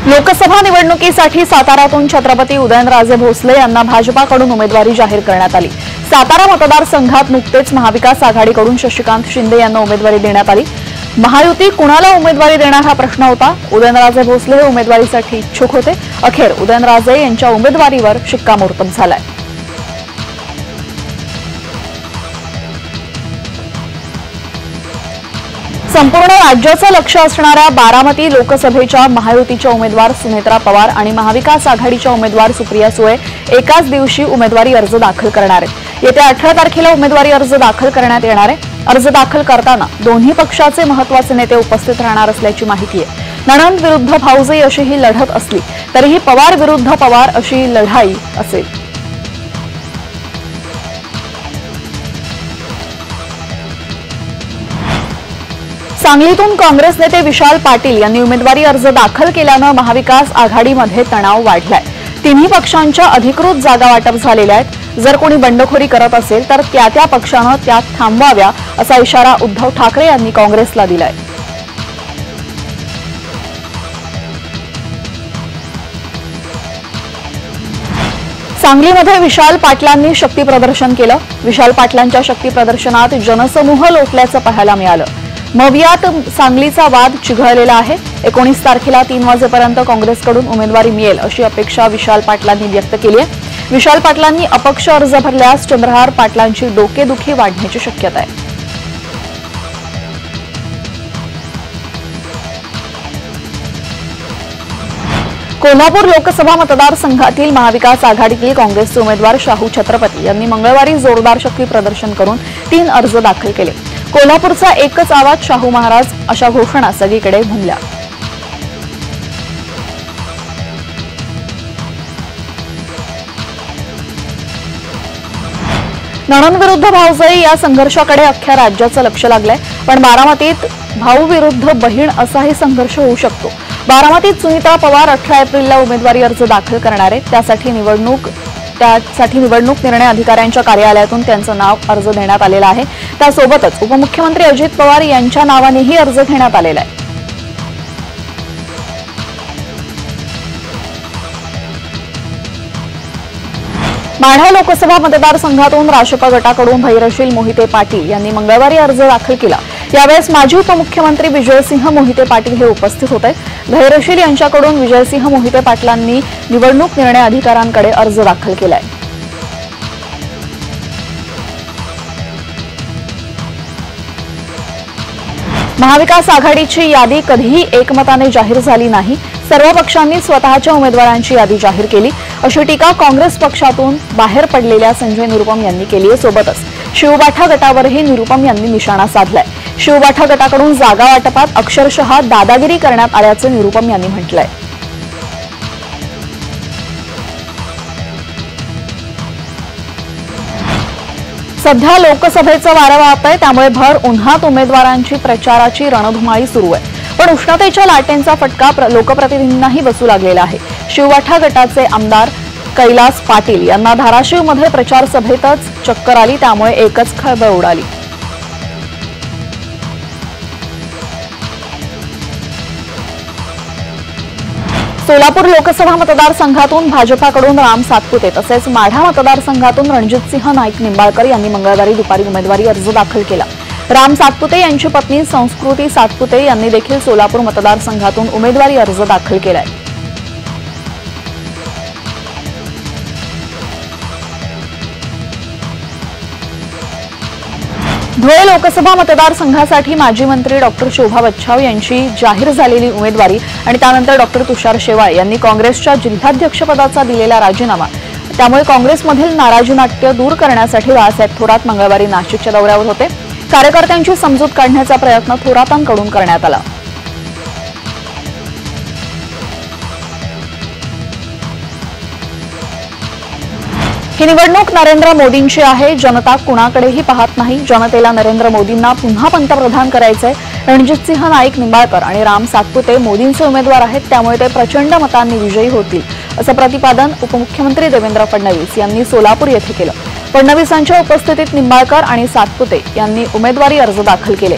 लोकसभा निवडणुकीसाठी साताऱ्यातून छत्रपती उदयनराजे भोसले यांना भाजपाकडून उमेदवारी जाहीर करण्यात आली। सातारा मतदारसंघात नुकतेच महाविकास आघाडीकडून शशिकांत शिंदे यांना उमेदवारी देण्यात आली। महायुती कुणाला उमेदवारी देणार हा प्रश्न होता। उदयनराजे भोसले हे उमेदवारीसाठी इच्छुक होते। अखेर उदयनराजे यांच्या उमेदवारीवर शिक्कामोर्तब झालाय। संपूर्ण राज्याचं लक्ष असणाऱ्या बारामती लोकसभेच्या महायुतीच्या उमेदवार सुनेत्रा पवार आणि महाविकास आघाडीच्या उमेदवार सुप्रिया सुळे एकाच दिवशी उमेदवारी अर्ज दाखल करणार आहेत। येत्या 18 तारखेला उमेदवारी अर्ज दाखल करण्यात येणार आहे। अर्ज दाखल करताना दोन्ही पक्षाचे महत्त्वाचे नेते उपस्थित राहणार असल्याची माहिती आहे। नणंद विरुद्ध भाऊजाई अशी ही लढत असली तरीही पवार विरुद्ध पवार अशी लढाई असेल। सांगलीतून काँग्रेस नेते विशाल पाटील यांनी उमेदवारी अर्ज दाखल केल्यानं महाविकास आघाडीमध्ये तणाव वाढलाय। तिन्ही पक्षांच्या अधिकृत जागा वाटप झालेल्या आहेत। जर कोणी बंडखोरी करत असेल तर त्या पक्षानं त्यात थांबवाव्या असा इशारा उद्धव ठाकरे यांनी काँग्रेसला दिलाय। सांगलीमध्ये विशाल पाटलांनी शक्ती प्रदर्शन केलं। विशाल पाटलांच्या शक्ती प्रदर्शनात जनसमूह लोटल्याचं पाहायला मिळालं। मवियात सांगलीचा वाद चिघळलेला आहे। 19 तारखेला 3 वाजेपर्यंत काँग्रेसकडून उमेदवारी मिळेल अशी अपेक्षा विशाल पाटलांनी व्यक्त केली आहे। विशाल पाटलांनी अपक्ष अर्ज भरल्यास चंद्रहार पाटलांची डोकेदुखी वाढण्याची शक्यता आहे। कोल्हापूर लोकसभा मतदारसंघातील महाविकास आघाडीतील काँग्रेसचे उमेदवार शाहू छत्रपती यांनी मंगळवारी जोरदार शक्ती प्रदर्शन करून 3 अर्ज दाखल केले। कोल्हापूरचा एकच आवाज शाहू महाराज अशा घोषणा सगळीकडे घुमल्या। नणंद विरुद्ध भाऊजाई या संघर्षाकडे अख्ख्या राज्याचं लक्ष लागलंय। पण बारामतीत भाऊ विरुद्ध बहीण असाही संघर्ष होऊ शकतो। बारामतीत सुनीता पवार 18 एप्रिलला उमेदवारी अर्ज दाखल करणार आहेत। त्यासाठी निवडणूक निर्णय अधिकाऱ्यांच्या कार्यालयातून त्यांचं नाव अर्ज देण्यात आलेला आहे। त्यासोबतच उपमुख्यमंत्री अजित पवार यांच्या नावानेही अर्ज घेण्यात आलेला आहे। माढा लोकसभा मतदारसंघातून राष्ट्रपा गटाकडून धैर्यशील मोहिते पाटील यांनी मंगळवारी अर्ज दाखल केला। यावेळेस माजी उपमुख्यमंत्री विजयसिंह मोहिते पाटील हे उपस्थित होते। धैर्यशील यांच्याकडून विजयसिंह मोहिते पाटलांनी निवडणूक निर्णय अधिकाऱ्यांकडे अर्ज दाखल केलाय। महाविकास आघाडीची यादी कधीही एकमताने जाहीर झाली नाही। सर्व पक्षांनी स्वतःच्या उमेदवारांची यादी जाहीर केली अशी टीका काँग्रेस पक्षातून बाहेर पडलेल्या संजय निरुपम यांनी केली आहे। सोबतच शिवबाठा गटावरही निरुपम यांनी निशाणा साधलाय। शिवबाठा गटाकडून जागा वाटपात अक्षरशः दादागिरी करण्यात आल्याचं निरुपम यांनी म्हटलंय। सध्या लोकसभेचं वारं वाहतंय, त्यामुळे भर उन्हात उमेदवारांची प्रचाराची रणधुमाळी सुरू आहे। पण उष्णतेच्या लाटेंचा फटका लोकप्रतिनिधींनाही बसू लागलेला आहे। शिवबाठा गटाचे आमदार कैलास पाटील यांना धाराशिवमध्ये प्रचार सभेतच चक्कर आली, त्यामुळे एकच खळबळ उडाली। सोलापूर लोकसभा मतदारसंघातून भाजपाकडून राम सातपुते तसेच माढा मतदारसंघातून रणजितसिंह नाईक निंबाळकर यांनी मंगळवारी दुपारी उमेदवारी अर्ज दाखल केला। राम सातपुते यांची पत्नी संस्कृती सातपुते यांनी देखील सोलापूर मतदारसंघातून उमेदवारी अर्ज दाखल केलाय। धुळे लोकसभा मतदारसंघासाठी माजी मंत्री डॉक्टर शोभा बच्छाव यांची जाहीर झालेली उमेदवारी आणि त्यानंतर डॉक्टर तुषार शेवाळे यांनी काँग्रेसच्या जिल्हाध्यक्षपदाचा दिलेला राजीनामा, त्यामुळे काँग्रेसमधील नाराजी नाट्य दूर करण्यासाठी बाळासाहेब थोरात मंगळवारी नाशिकच्या दौऱ्यावर होते। कार्यकर्त्यांची समजूत काढण्याचा प्रयत्न थोरातांकडून करण्यात आला। ही निवडणूक नरेंद्र मोदींची आहे। जनता कुणाकडेही पाहत नाही। जनतेला नरेंद्र मोदींना पुन्हा पंतप्रधान करायचंय। रणजितसिंह नाईक निंबाळकर आणि राम सातपुते मोदींचे उमेदवार आहेत, त्यामुळे ते प्रचंड मतांनी विजयी होतील असं प्रतिपादन उपमुख्यमंत्री देवेंद्र फडणवीस यांनी सोलापूर येथे केलं। फडणवीसांच्या उपस्थितीत निंबाळकर आणि सातपुते यांनी उमेदवारी अर्ज दाखल केले।